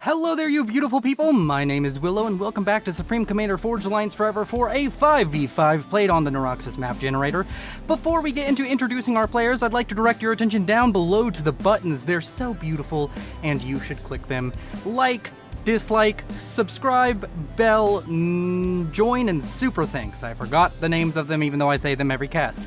Hello there, you beautiful people! My name is Willow, and welcome back to Supreme Commander Forged Alliance Forever for a 5v5 played on the Neuroxus map generator. Before we get into introducing our players, I'd like to direct your attention down below to the buttons. They're so beautiful, and you should click them. Like, dislike, subscribe, bell, join, and super thanks. I forgot the names of them even though I say them every cast.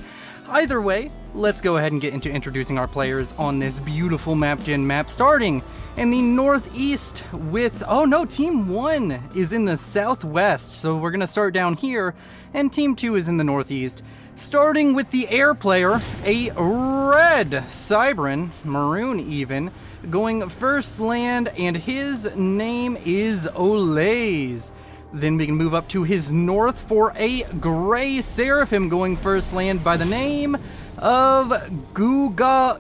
Either way, let's go ahead and get into introducing our players on this beautiful mapgen map, starting in the northeast with, oh no, Team 1 is in the southwest, so we're gonna start down here, and Team 2 is in the northeast. Starting with the air player, a red Cybran, maroon even, going first land, and his name is Olays. Then we can move up to his north for a gray Seraphim going first land by the name of Guga,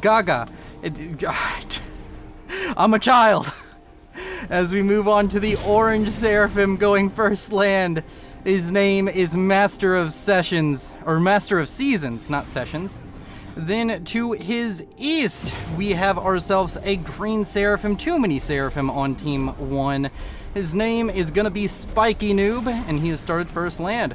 Gaga. I'm a child. As we move on to the orange Seraphim going first land, his name is Master of Seasons, not Sessions. Then to his east, we have ourselves a green Seraphim, too many Seraphim on Team 1. His name is gonna be Spiky Noob, and he has started first land.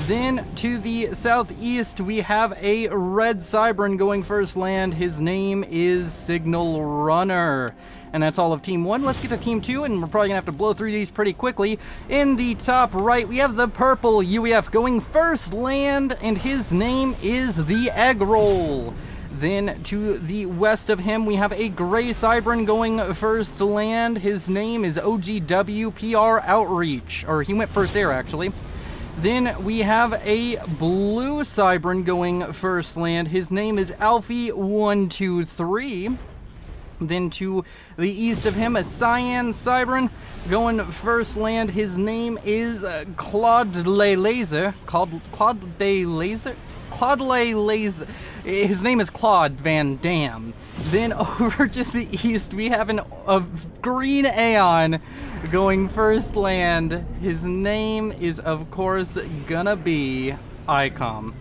Then to the southeast, we have a red Cybran going first land. His name is Signal Runner. And that's all of Team 1. Let's get to Team 2, and we're probably gonna have to blow through these pretty quickly. In the top right, we have the purple UEF going first land, and his name is the Egg Roll. Then to the west of him, we have a gray Cybran going first land. His name is OGW PR Outreach, or he went first air actually. Then we have a blue Cybran going first land. His name is Alfie123. Then to the east of him, a cyan Cybran going first land. His name is Claude Laser. His name is Claude Van Dam. Then over to the east, we have a green Aeon going first land. His name is, of course, gonna be Icom.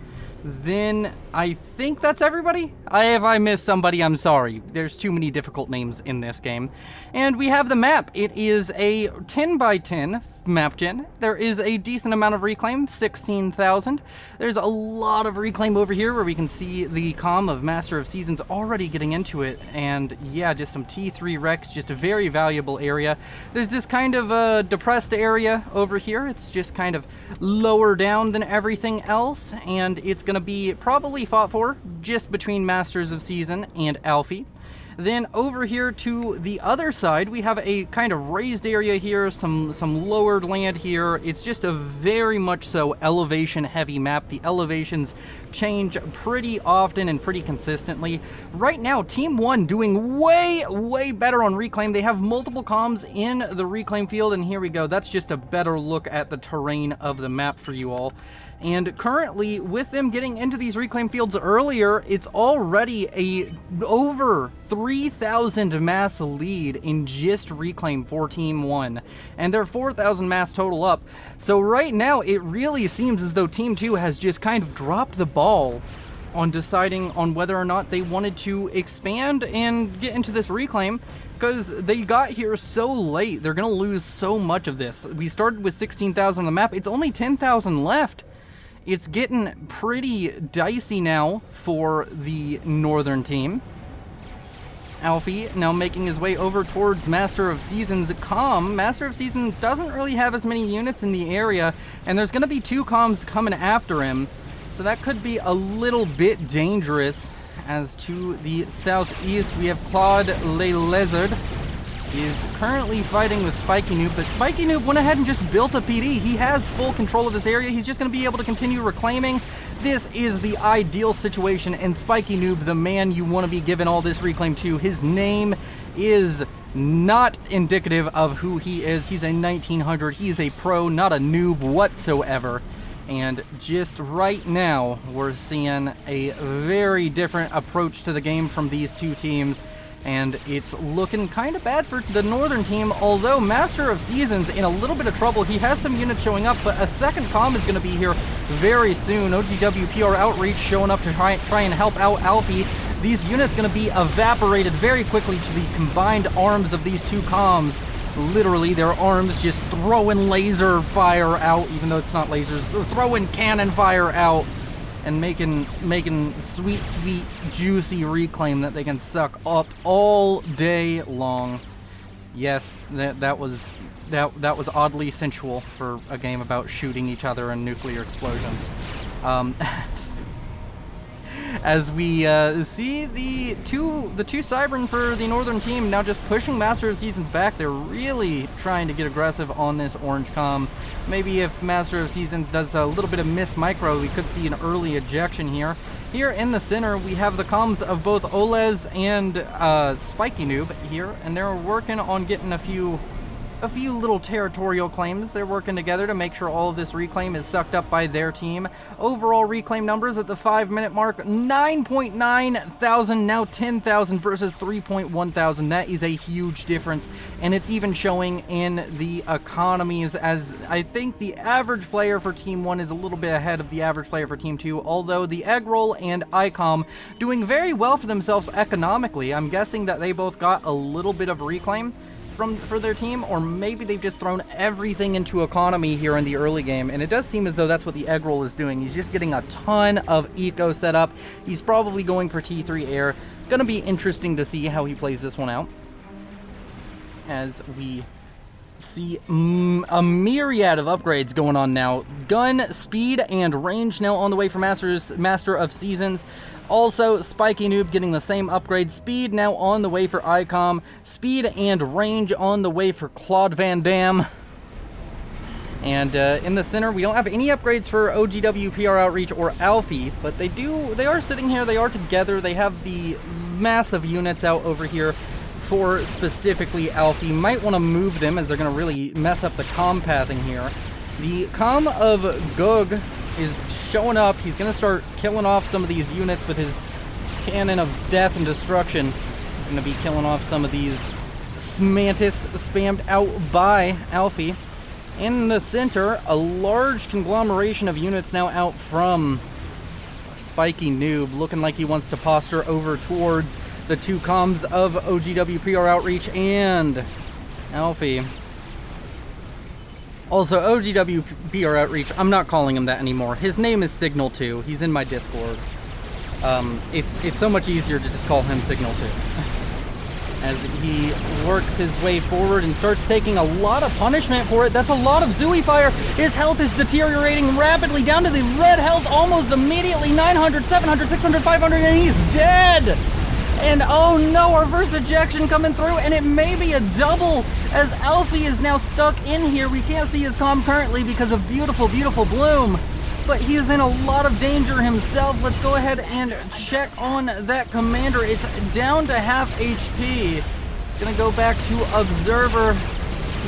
Then I think that's everybody. If I missed somebody, I'm sorry. There's too many difficult names in this game. And we have the map. It is a 10x10 map gen. There is a decent amount of reclaim, 16,000. There's a lot of reclaim over here where we can see the comm of Master of Seasons already getting into it. And yeah, just some T3 Rex, just a very valuable area. There's this kind of a depressed area over here. It's just kind of lower down than everything else. And it's going to be probably fought for just between Masters of Season and Alfie. Then over here to the other side, we have a kind of raised area here, some lowered land here. It's just a very much so elevation heavy map. The elevations change pretty often and pretty consistently. Right now, Team 1 doing way better on reclaim. They have multiple comms in the reclaim field, and here we go. That's just a better look at the terrain of the map for you all. And currently, with them getting into these reclaim fields earlier, it's already a over 3,000 mass lead in just reclaim for Team 1. And they're 4,000 mass total up. So right now, it really seems as though Team 2 has just kind of dropped the ball on deciding on whether or not they wanted to expand and get into this reclaim, because they got here so late. They're going to lose so much of this. We started with 16,000 on the map. It's only 10,000 left. It's getting pretty dicey now for the northern team. Alfie now making his way over towards Master of Seasons comm. Master of Seasons doesn't really have as many units in the area, and there's going to be two comms coming after him. So that could be a little bit dangerous. As to the southeast, we have Claude Le Lizard. He is currently fighting with Spiky Noob, but Spiky Noob went ahead and just built a PD. He has full control of this area. He's just going to be able to continue reclaiming. This is the ideal situation, and Spiky Noob, the man you want to be giving all this reclaim to, his name is not indicative of who he is. He's a 1900. He's a pro, not a noob whatsoever. And just right now, we're seeing a very different approach to the game from these two teams. And it's looking kind of bad for the northern team, although Master of Seasons in a little bit of trouble. He has some units showing up, but a second comm is going to be here very soon. OGW PR Outreach showing up to try and help out Alfie. these units going to be evaporated very quickly to the combined arms of these two comms. Literally, their arms just throwing laser fire out, even though it's not lasers. They're throwing cannon fire out and making sweet, juicy reclaim that they can suck up all day long. Yes, that was oddly sensual for a game about shooting each other and nuclear explosions. As we see the two Cybern for the Northern team now just pushing Master of Seasons back. They're really trying to get aggressive on this orange comm. Maybe if Master of Seasons does a little bit of miss micro, we could see an early ejection here. Here in the center, we have the comms of both Olez and Spiky Noob here, and they're working on getting a few little territorial claims. They're working together to make sure all of this reclaim is sucked up by their team. Overall reclaim numbers at the 5-minute mark, 9.9 thousand, now 10,000 versus 3.1 thousand. That is a huge difference, and it's even showing in the economies, as I think the average player for Team 1 is a little bit ahead of the average player for Team 2, although the Eggroll and ICOM doing very well for themselves economically. I'm guessing that they both got a little bit of reclaim for their team, or maybe they've just thrown everything into economy here in the early game, and it does seem as though that's what the Eggroll is doing. He's just getting a ton of eco set up. He's probably going for T3 air. Gonna be interesting to see how he plays this one out, as we see a myriad of upgrades going on now. Gun, speed, and range now on the way for Master of Seasons. Also, Spiky Noob getting the same upgrade. Speed now on the way for ICOM. Speed and range on the way for Claude Van Damme. And in the center, we don't have any upgrades for OGW, PR Outreach, or Alfie, but they are sitting here, they are together. They have the massive units out over here for specifically Alfie. Might want to move them, as they're going to really mess up the comm pathing here. The comm of Gug is showing up. He's going to start killing off some of these units with his cannon of death and destruction. He's going to be killing off some of these Mantis spammed out by Alfie. In the center, a large conglomeration of units now out from Spiky Noob, looking like he wants to posture over towards the two comms of OGW, PR Outreach, and Alfie. Also, OGW, PR Outreach, I'm not calling him that anymore. His name is Signal 2. He's in my Discord. It's so much easier to just call him Signal 2. As he works his way forward and starts taking a lot of punishment for it. That's a lot of Zooey fire. His health is deteriorating rapidly down to the red health almost immediately. 900, 700, 600, 500, and he's dead! And oh no, our first ejection coming through, and it may be a double, as Alfie is now stuck in here. We can't see his comm currently because of beautiful, beautiful Bloom, but he is in a lot of danger himself. Let's go ahead and check on that commander. It's down to half HP. Gonna go back to Observer.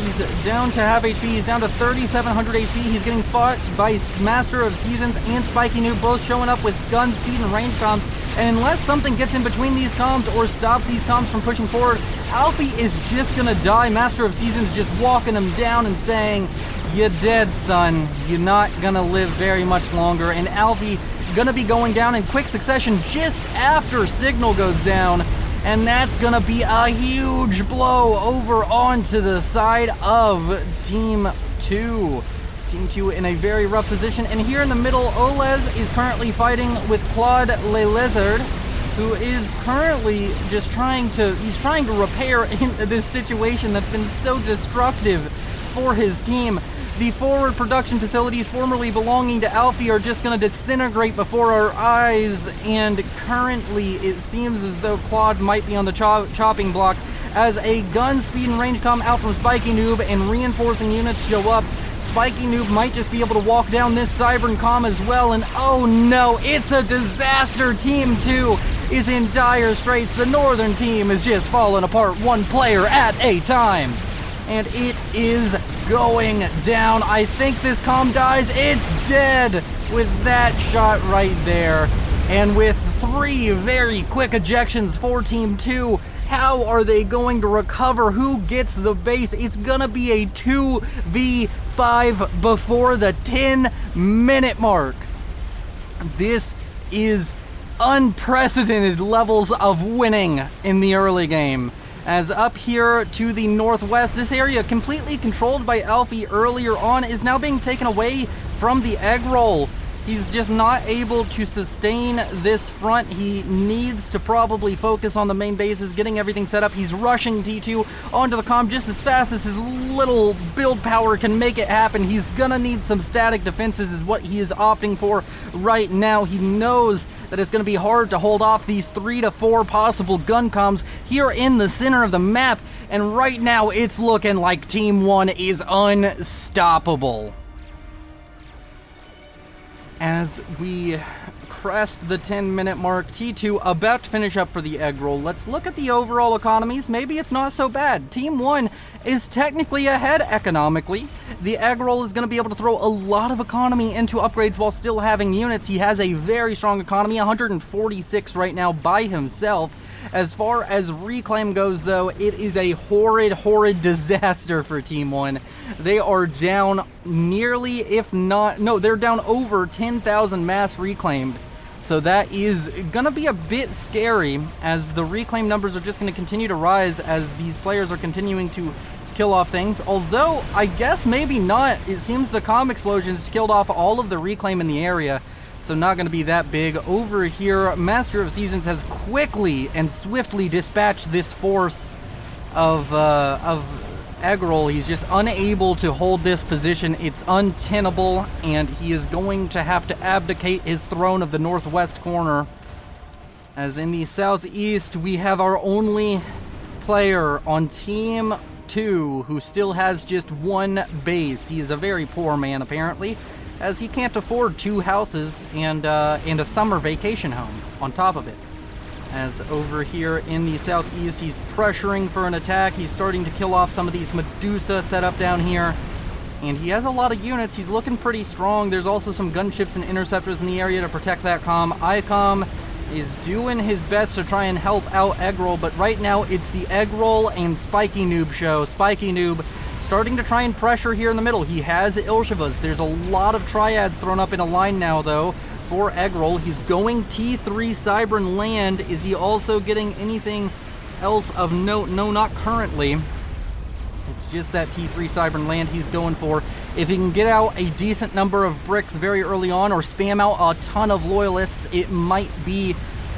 He's down to half HP. He's down to 3,700 HP. He's getting fought by Master of Seasons and Spiky Noob, both showing up with gun, speed, and range comms. And unless something gets in between these comms or stops these comms from pushing forward, Alfie is just gonna die. Master of Seasons just walking him down and saying, "You're dead, son. You're not gonna live very much longer." And Alfie gonna be going down in quick succession just after Signal goes down. And that's gonna be a huge blow over onto the side of Team 2. Team 2 in a very rough position. And here in the middle, Olez is currently fighting with Claude Le Lizard, who is currently just trying to repair in this situation that's been so destructive for his team. The forward production facilities formerly belonging to Alfie are just going to disintegrate before our eyes, and currently it seems as though Claude might be on the chopping block as a gun, speed, and range come out from Spiky Noob and reinforcing units show up. Spiky Noob might just be able to walk down this Cybern comm as well, and oh no, it's a disaster. Team 2 is in dire straits. The Northern team is just falling apart, one player at a time. And it is going down. I think this comm dies. It's dead with that shot right there. And with 3 very quick ejections for Team 2, how are they going to recover? Who gets the base? It's gonna be a 2v5 before the 10-minute mark. This is unprecedented levels of winning in the early game. As up here to the northwest, this area completely controlled by Alfie earlier on is now being taken away from the egg roll. He's just not able to sustain this front. He needs to probably focus on the main bases, getting everything set up. He's rushing T2 onto the comm just as fast as his little build power can make it happen. He's gonna need some static defenses is what he is opting for right now. He knows that it's gonna be hard to hold off these 3 to 4 possible gun comms here in the center of the map. And right now it's looking like Team 1 is unstoppable. As we crest the 10-minute mark, T2 about to finish up for the egg roll. Let's look at the overall economies. Maybe it's not so bad. Team 1 is technically ahead economically. The egg roll is going to be able to throw a lot of economy into upgrades while still having units. He has a very strong economy, 146 right now by himself. As far as reclaim goes, though, it is a horrid disaster for Team 1. They are down nearly, if not, no, they're down over 10,000 mass reclaimed. So that is gonna be a bit scary, as the reclaim numbers are just gonna continue to rise as these players are continuing to kill off things. Although, I guess maybe not. It seems the comm explosions killed off all of the reclaim in the area. So not going to be that big. Over here, Master of Seasons has quickly and swiftly dispatched this force of egg roll. He's just unable to hold this position. It's untenable, and he is going to have to abdicate his throne of the northwest corner. As in the southeast, we have our only player on Team 2 who still has just one base. He is a very poor man, apparently, as he can't afford 2 houses and a summer vacation home on top of it. As over here in the southeast, he's pressuring for an attack. He's starting to kill off some of these Medusa set up down here. And he has a lot of units. He's looking pretty strong. There's also some gunships and interceptors in the area to protect that comm. ICOM is doing his best to try and help out Eggroll, but right now it's the Eggroll and Spiky Noob show. Spiky Noob starting to try and pressure here in the middle. He has Ilshivas. There's a lot of triads thrown up in a line now, though, for Eggroll. He's going T3 Cybern land. Is he also getting anything else of note? No, not currently. It's just that T3 Cybern land he's going for. If he can get out a decent number of bricks very early on or spam out a ton of loyalists, it might be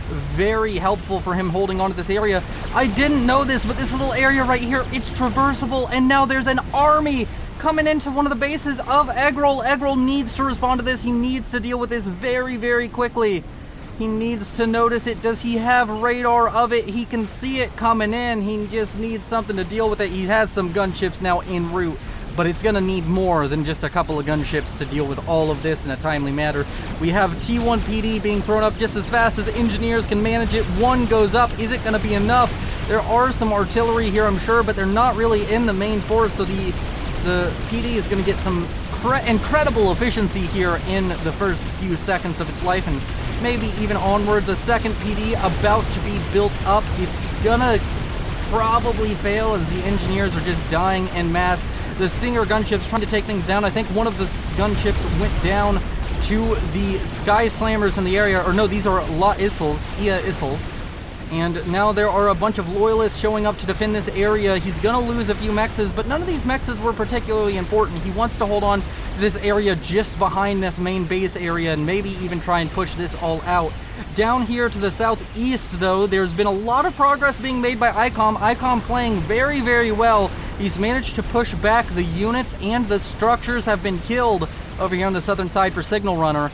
very helpful for him holding on to this area. I didn't know this, but this little area right here, it's traversable, and now there's an army coming into one of the bases of Eggroll. Eggroll needs to respond to this. He needs to deal with this very, very quickly. He needs to notice it. Does he have radar of it? He can see it coming in. He just needs something to deal with it. He has some gunships now en route, but it's going to need more than just a couple of gunships to deal with all of this in a timely manner. We have T1 PD being thrown up just as fast as engineers can manage it. One goes up. Is it going to be enough? There are some artillery here, I'm sure, but they're not really in the main force, so the PD is going to get some incredible efficiency here in the first few seconds of its life, and maybe even onwards. A second PD about to be built up. It's gonna probably fail as the engineers are just dying en masse. The Stinger gunships trying to take things down. I think one of the gunships went down to the Sky Slammers in the area, or no, these are La Issels, Ia Issels. And now there are a bunch of loyalists showing up to defend this area. He's gonna lose a few mexes, but none of these mexes were particularly important. He wants to hold on to this area just behind this main base area and maybe even try and push this all out. Down here to the southeast, though, there's been a lot of progress being made by ICOM. ICOM playing very, very well. He's managed to push back the units, and the structures have been killed over here on the southern side for Signal Runner.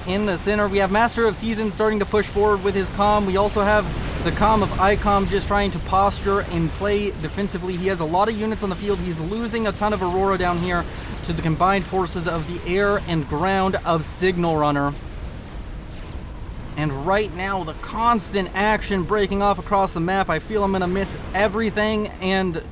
In the center, we have Master of Seasons starting to push forward with his comm. We also have the comm of ICOM just trying to posture and play defensively. He has a lot of units on the field. He's losing a ton of Aurora down here to the combined forces of the air and ground of Signal Runner. And right now, the constant action breaking off across the map. I feel I'm going to miss everything, and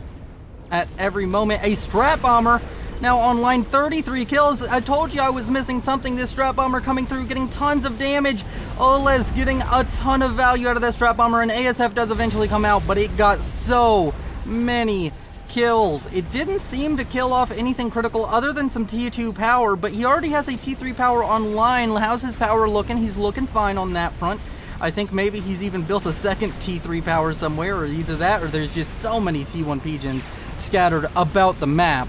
at every moment, a Strat Bomber now online, 33 kills. I told you I was missing something. This Strat Bomber coming through, getting tons of damage. Oles getting a ton of value out of that Strat Bomber, and ASF does eventually come out, but it got so many kills. It didn't seem to kill off anything critical other than some T2 power, but he already has a T3 power online. How's his power looking? He's looking fine on that front. I think maybe he's even built a second T3 power somewhere, or either that or there's just so many T1 pigeons scattered about the map.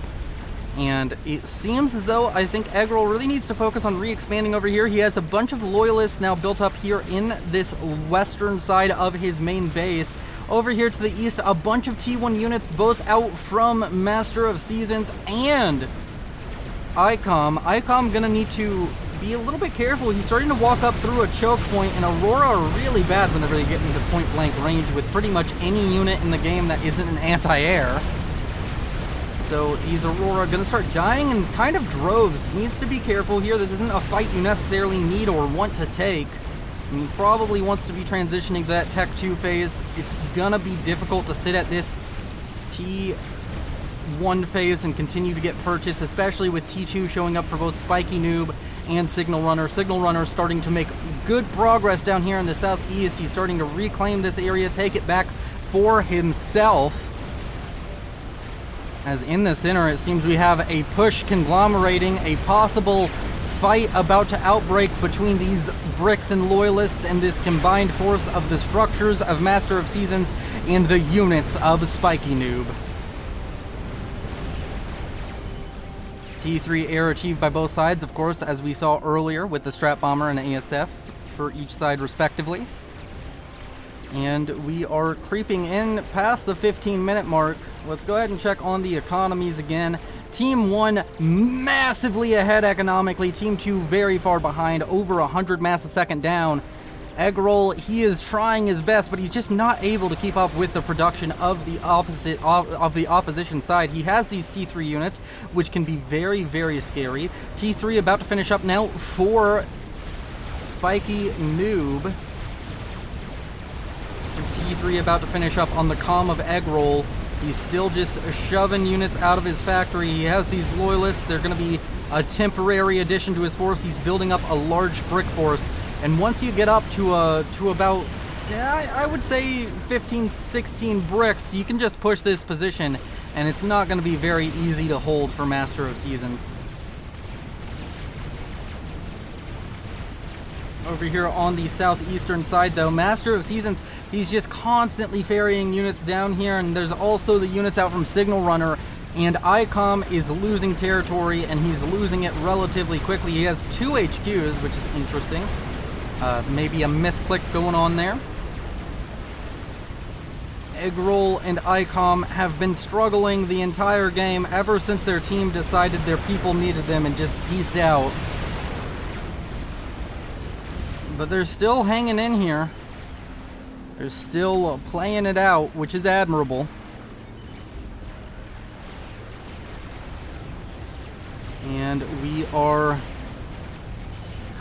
And it seems as though I think Eggroll really needs to focus on re-expanding over here. He has a bunch of loyalists now built up here in this western side of his main base. Over here to the east, a bunch of T1 units both out from Master of Seasons and ICOM. ICOM gonna need to be a little bit careful. He's starting to walk up through a choke point, and Aurora are really bad whenever they get into point blank range with pretty much any unit in the game that isn't an anti-air. So these Aurora gonna start dying in kind of droves. Needs to be careful here. This isn't a fight you necessarily need or want to take. And he probably wants to be transitioning to that Tech 2 phase. It's gonna be difficult to sit at this T1 phase and continue to get purchase, especially with T2 showing up for both Spiky Noob and Signal Runner. Signal Runner starting to make good progress down here in the southeast. He's starting to reclaim this area, take it back for himself. As in the center, it seems we have a push conglomerating, a possible fight about to outbreak between these bricks and loyalists and this combined force of the structures of Master of Seasons and the units of Spiky Noob. T3 air achieved by both sides, of course, as we saw earlier with the Strat Bomber and ASF for each side respectively. And we are creeping in past the 15-minute mark. Let's go ahead and check on the economies again. Team 1 massively ahead economically. Team 2 very far behind, over 100 mass a second down. Eggroll, he is trying his best, but he's just not able to keep up with the production of the opposition side. He has these T3 units, which can be very, very scary. T3 about to finish up now for Spiky Noob. T3 about to finish up on the comm of Eggroll. He's still just shoving units out of his factory. He has these loyalists. They're going to be a temporary addition to his force. He's building up a large brick force. And once you get up to about, I would say 15, 16 bricks, you can just push this position, and it's not going to be very easy to hold for Master of Seasons. Over here on the southeastern side, though, Master of Seasons, he's just constantly ferrying units down here, and there's also the units out from Signal Runner, and ICOM is losing territory, and he's losing it relatively quickly. He has 2 HQs, which is interesting. Maybe a misclick going on there. Eggroll and ICOM have been struggling the entire game ever since their team decided their people needed them and just pieced out. But they're still hanging in here. They're still playing it out, which is admirable. And we are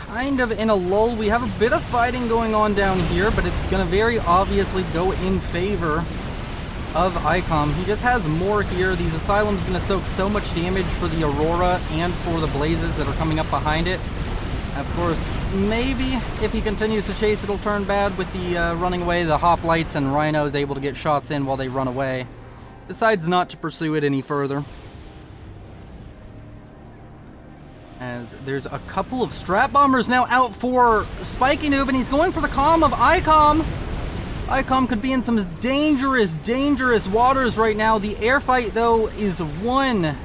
kind of in a lull. We have a bit of fighting going on down here, but it's going to very obviously go in favor of ICOM. He just has more here. These Asylums going to soak so much damage for the Aurora and for the Blazes that are coming up behind it. Of course, maybe if he continues to chase, it'll turn bad with the running away. The Hoplites and Rhino is able to get shots in while they run away. Decides not to pursue it any further. As there's a couple of Strat Bombers now out for Spiky Noob, and he's going for the comm of ICOM. ICOM could be in some dangerous, dangerous waters right now. The air fight, though, is won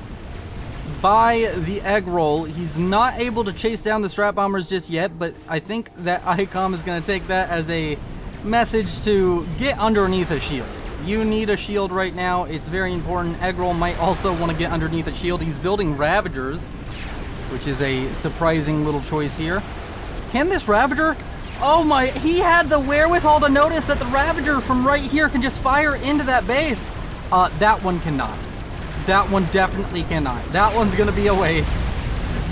by the Eggroll. He's not able to chase down the Strat Bombers just yet, but I think that ICOM is going to take that as a message to get underneath a shield. You need a shield right now. It's very important. Eggroll might also want to get underneath a shield. He's building Ravagers, which is a surprising little choice here. Can this Ravager? Oh my, he had the wherewithal to notice that the Ravager from right here can just fire into that base. That one cannot. That one definitely cannot. That one's gonna be a waste.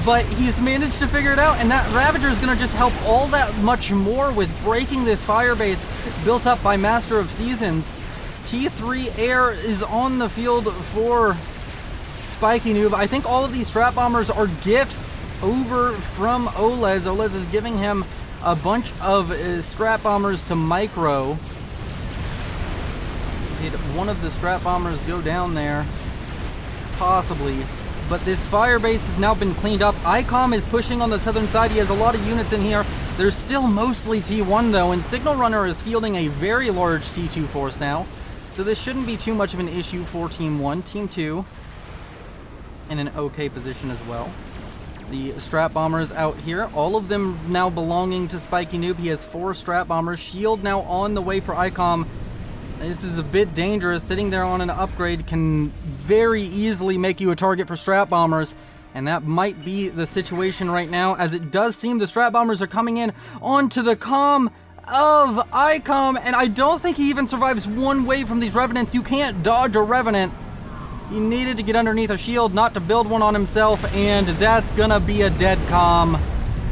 But he's managed to figure it out, and that Ravager is gonna just help all that much more with breaking this fire base built up by Master of Seasons. T3 Air is on the field for Spiky Noob. I think all of these Strat Bombers are gifts over from Olez. Olez is giving him a bunch of Strat Bombers to Micro. Did one of the Strat Bombers go down there? possibly. But this fire base has now been cleaned up. ICOM is pushing on the southern side. He has a lot of units in here. There's still mostly T1 though, and Signal Runner is fielding a very large T2 force now. So this shouldn't be too much of an issue for Team 1. Team 2 in an okay position as well. The Strat Bombers out here, all of them now belonging to Spiky Noob. He has 4 Strat Bombers. Shield now on the way for ICOM. This is a bit dangerous. Sitting there on an upgrade can very easily make you a target for Strat Bombers. And that might be the situation right now, as it does seem the Strat Bombers are coming in onto the comm of ICOM. And I don't think he even survives one wave from these Revenants. You can't dodge a Revenant. He needed to get underneath a shield, not to build one on himself. And that's gonna be a dead comm.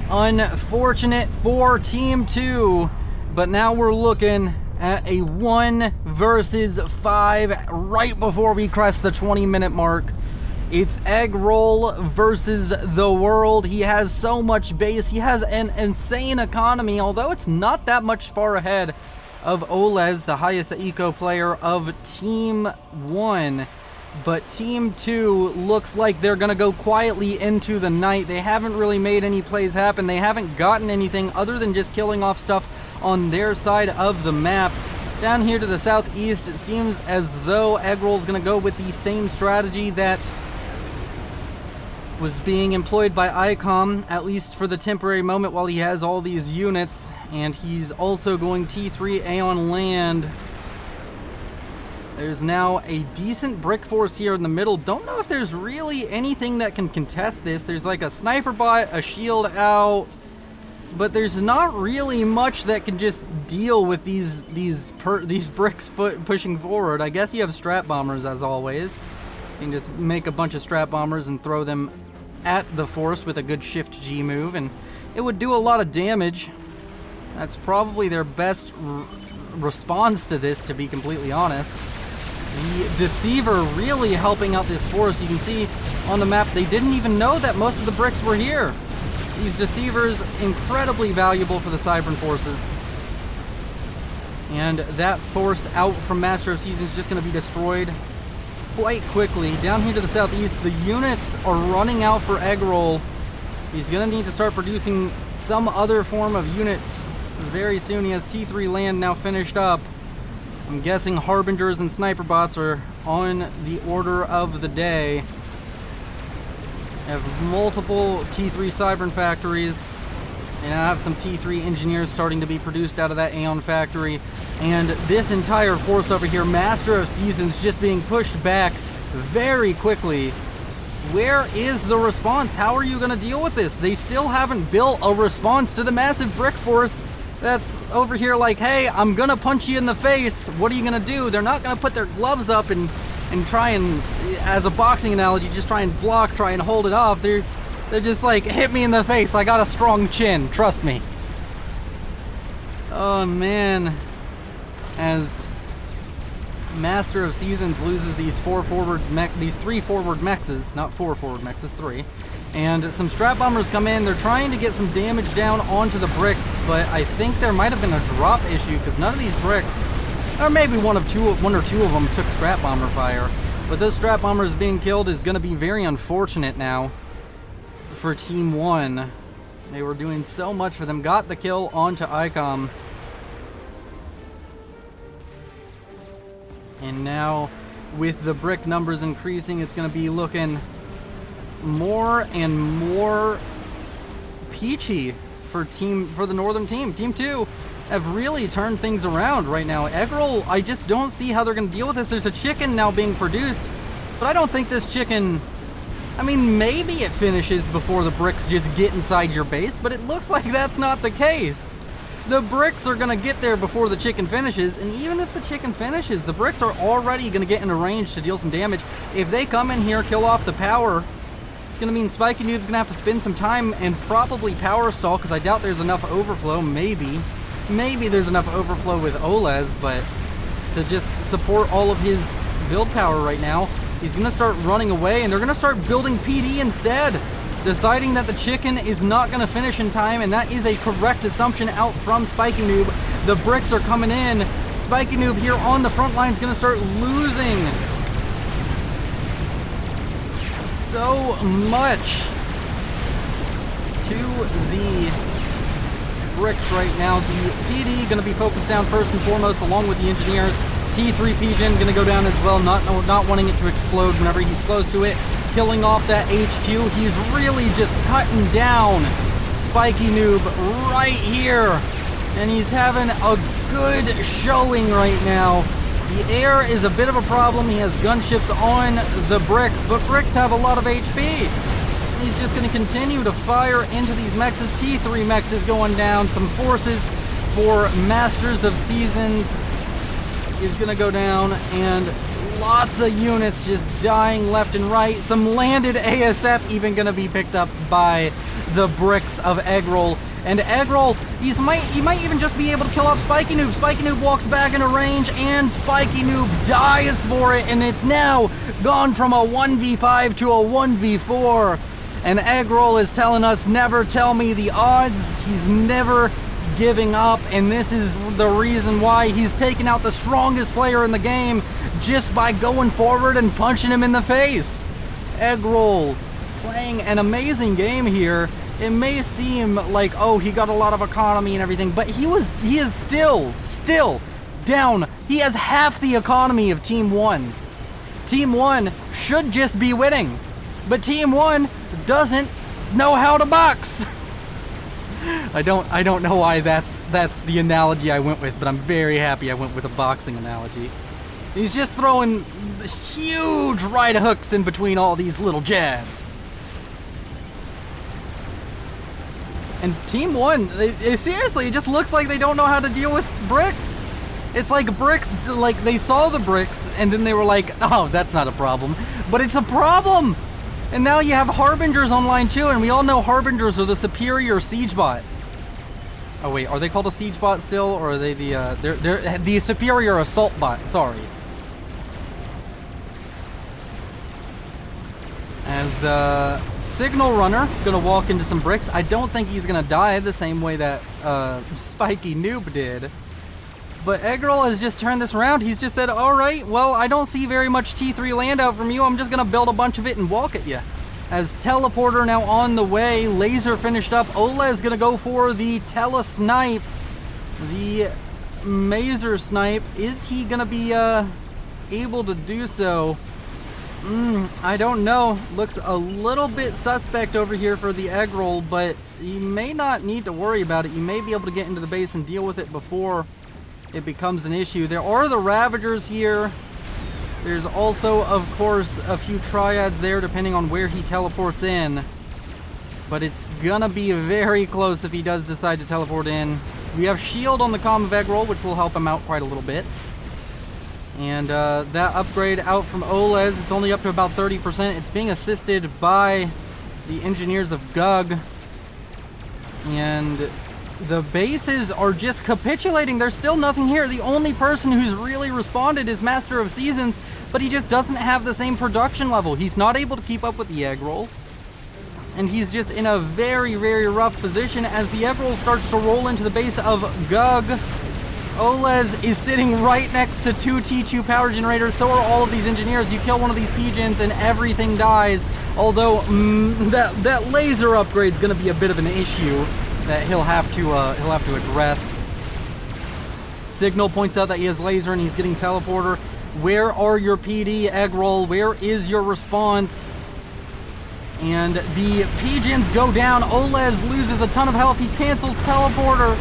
Unfortunate for Team 2. But now we're looking at a 1 versus 5 right before we crest the 20-minute mark. It's Egg Roll versus the world. He has so much base. He has an insane economy, although it's not that much far ahead of Olez, the highest eco player of Team 1. But Team 2 looks like they're going to go quietly into the night. They haven't really made any plays happen. They haven't gotten anything other than just killing off stuff on their side of the map. Down here to the southeast, it seems as though Eggroll's going to go with the same strategy that was being employed by ICOM, at least for the temporary moment while he has all these units. And he's also going T3 Aeon land. There's now a decent brick force here in the middle. Don't know if there's really anything that can contest this. There's like a sniper bot, a shield out, but there's not really much that can just deal with these bricks pushing forward. I guess you have Strat Bombers as always. You can just make a bunch of Strat Bombers and throw them at the force with a good Shift G move, and it would do a lot of damage. That's probably their best response to this, to be completely honest. The Deceiver really helping out this force. You can see on the map they didn't even know that most of the bricks were here. These Deceivers incredibly valuable for the Cybern forces. And that force out from Master of Seasons is just going to be destroyed quite quickly. Down here to the southeast, the units are running out for Egg Roll. He's going to need to start producing some other form of units very soon. He has T3 land now finished up. I'm guessing Harbingers and Sniper Bots are on the order of the day. Have multiple T3 Cybern factories. And I have some T3 engineers starting to be produced out of that Aeon factory. And this entire force over here, Master of Seasons, just being pushed back very quickly. Where is the response? How are you going to deal with this? They still haven't built a response to the massive brick force that's over here like, hey, I'm going to punch you in the face. What are you going to do? They're not going to put their gloves up and try and, as a boxing analogy, just try and block, try and hold it off. They're just like, hit me in the face. I got a strong chin. Trust me. Oh, man. As Master of Seasons loses these three forward mexes, not 4 forward mexes, 3. And some Strat Bombers come in. They're trying to get some damage down onto the bricks, but I think there might have been a drop issue because none of these bricks, or maybe one or two of them took Strat Bomber fire. But those Strat Bombers being killed is going to be very unfortunate now for Team 1. They were doing so much for them. Got the kill onto ICOM. And now, with the brick numbers increasing, it's going to be looking more and more peachy for the northern team. Team 2 have really turned things around right now. Egg Roll, I just don't see how they're going to deal with this. There's a chicken now being produced, but I don't think this chicken, I mean, maybe it finishes before the bricks just get inside your base, but it looks like that's not the case. The bricks are going to get there before the chicken finishes, and even if the chicken finishes, the bricks are already going to get into range to deal some damage. If they come in here, kill off the power, it's going to mean Spiky Noob's going to have to spend some time and probably power stall, because I doubt there's enough overflow. Maybe there's enough overflow with Olez, but to just support all of his build power right now, he's going to start running away, and they're going to start building PD instead, deciding that the chicken is not going to finish in time, and that is a correct assumption out from Spiky Noob. The bricks are coming in. Spiky Noob here on the front line is going to start losing so much to the bricks right now. The PD going to be focused down first and foremost, along with the engineers. T3 PGen going to go down as well, not wanting it to explode whenever he's close to it. Killing off that HQ. He's really just cutting down Spiky Noob right here. And he's having a good showing right now. The air is a bit of a problem. He has gunships on the bricks, but bricks have a lot of HP. And he's just going to continue to fire into these mechs. T3 mechs is going down. Some forces for Masters of Seasons is going to go down, and lots of units just dying left and right. Some landed ASF even going to be picked up by the bricks of Eggroll. And Eggroll, he might even just be able to kill off Spiky Noob. Spiky Noob walks back into range, and Spiky Noob dies for it, and it's now gone from a 1v5 to a 1v4. And Eggroll is telling us, never tell me the odds. He's never giving up, and this is the reason why he's taken out the strongest player in the game just by going forward and punching him in the face. Eggroll playing an amazing game here. It may seem like, oh, he got a lot of economy and everything, but he is still down. He has half the economy of Team 1. Team 1 should just be winning, but Team 1 doesn't know how to box. I don't know why that's the analogy I went with, but I'm very happy I went with a boxing analogy. He's just throwing huge right hooks in between all these little jabs. And Team 1, seriously, it just looks like they don't know how to deal with bricks. It's like bricks, like they saw the bricks and then they were like, oh, that's not a problem. But it's a problem! And now you have Harbingers online too, and we all know Harbingers are the superior siege bot. Oh wait, are they called a siege bot still, or are they the, they're the superior assault bot, sorry. As Signal Runner gonna walk into some bricks. I don't think he's gonna die the same way that Spiky Noob did. But Eggroll has just turned this around. He's just said, all right, well, I don't see very much T3 land out from you. I'm just gonna build a bunch of it and walk at you. As Teleporter now on the way, Laser finished up. Ola is gonna go for the Telesnipe, the Maser Snipe. Is he gonna be able to do so? I don't know. Looks a little bit suspect over here for the Eggroll, but you may not need to worry about it. You may be able to get into the base and deal with it before it becomes an issue. There are the Ravagers here. There's also, of course, a few Triads there depending on where he teleports in. But it's gonna be very close if he does decide to teleport in. We have Shield on the comm of Eggroll, which will help him out quite a little bit. And that upgrade out from Olez, it's only up to about 30%. It's being assisted by the engineers of Gug. And the bases are just capitulating. There's still nothing here. The only person who's really responded is Master of Seasons, but he just doesn't have the same production level. He's not able to keep up with the Eggroll. And he's just in a very, very rough position as the Eggroll starts to roll into the base of Gug. Olez is sitting right next to two T2 power generators. So are all of these engineers. You kill one of these PGens and everything dies. Although that laser upgrade is going to be a bit of an issue that he'll have to address. Signal points out that he has laser and he's getting teleporter. Where are your PD, Eggroll? Where is your response? And the PGens go down. Olez loses a ton of health. He cancels teleporter,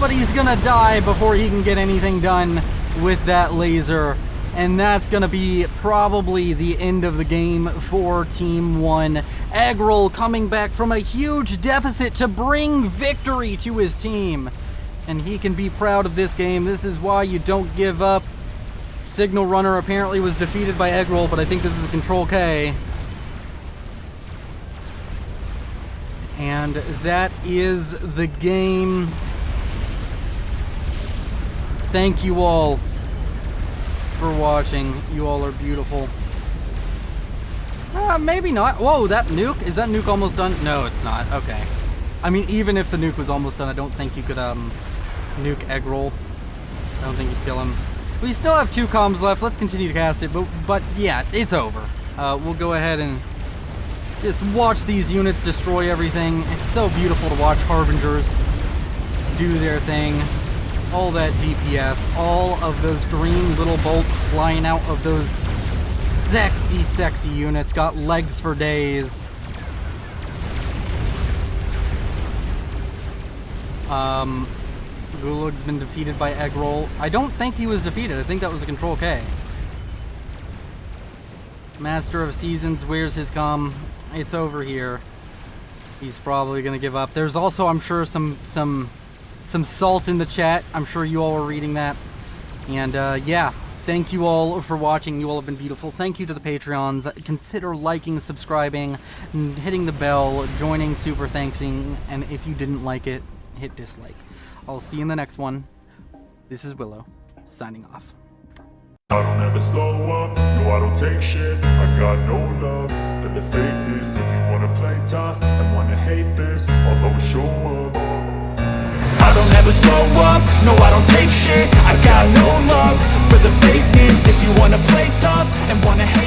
but he's gonna die before he can get anything done with that laser. And that's gonna be probably the end of the game for Team 1. Eggroll coming back from a huge deficit to bring victory to his team. And he can be proud of this game. This is why you don't give up. Signal Runner apparently was defeated by Eggroll, but I think this is a Control K. And that is the game. Thank you all for watching. You all are beautiful. Maybe not. Whoa, that nuke? Is that nuke almost done? No, it's not. Okay. I mean, even if the nuke was almost done, I don't think you could nuke Eggroll. I don't think you'd kill him. We still have 2 comms left. Let's continue to cast it. But yeah, it's over. We'll go ahead and Just watch these units destroy everything. It's so beautiful to watch Harbingers do their thing. All that DPS, all of those green little bolts flying out of those sexy, sexy units. Got legs for days. Gulug's been defeated by Eggroll. I don't think he was defeated. I think that was a Control K. Master of Seasons, where's his come? It's over here. He's probably gonna give up. There's also, I'm sure, some salt in the chat. I'm sure you all are reading that. And yeah, thank you all for watching. You all have been beautiful. Thank you to the Patreons. Consider liking, subscribing, and hitting the bell, joining, super thanksing, and if you didn't like it, hit dislike. I'll see you in the next one. This is Willow, signing off. I don't ever slow up, no I don't take shit. I got no love for the fakeness. If you wanna play tough and wanna hate this, I'll always show up. I don't ever slow up, no I don't take shit. I got no love for the fakeness. If you wanna play tough and wanna hate